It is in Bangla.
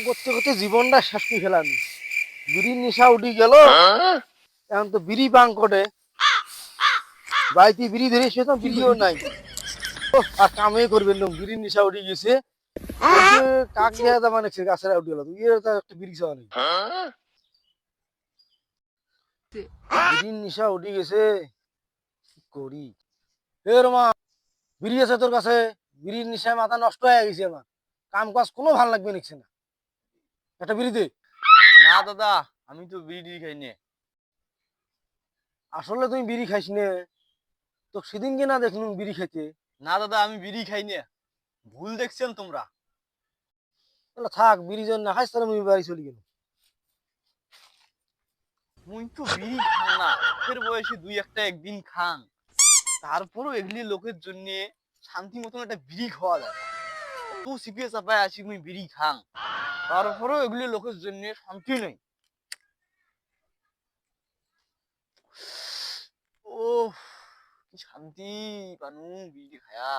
করতে করতে জীবনটা শেষ করে ফেলাম। বিড়ির নেশা উঠি গেল, এখন তো বিড়ি পান করে বাড়িতে বিড়ি ধরে সে তো বিড়িও নাই। আর কামে করবেন না, বিড়ির নেশা উঠে গেছে। কাক দেয়া দা মানে গাছের উঠে গেল, তুই একটা বিড়ি খাওয়া নেই। বিড়ির নেশা উঠে গেছে, কি করি? এ রমা, বিড়ি আছে তোর কাছে? বিড়ির নেশায় মাথা নষ্ট হয়ে গেছে আমার, কাম কাজ কোনো ভাল লাগবে নিচ্ছে না। একটা বিড়ি দে। না দাদা, আমি তো বিড়ি খাই না। আসলে তুমি বিড়ি খাইস নে? তো সেদিনকে না দেখলুম বিড়ি খাইতে। না দাদা, আমি বিড়ি খাই না। ভুল দেখছেন তোমরা। তাহলে থাক, বিড়ি যখন না খাইস তাহলে আমি বাড়ি চলে গেল। মুই তো বিড়ি খান না, এর বয়সে দুই একটা একদিন খান। তারপরও এগুলি লোকের জন্য শান্তি মতন একটা বিড়ি খাওয়া যায়। তো শিখে চাপায় আসি মুই বিড়ি খান, তারপরেও এগুলি লোকের জন্য শান্তি নেই। ও, কি শান্তি পানু বিড়ি খায়া।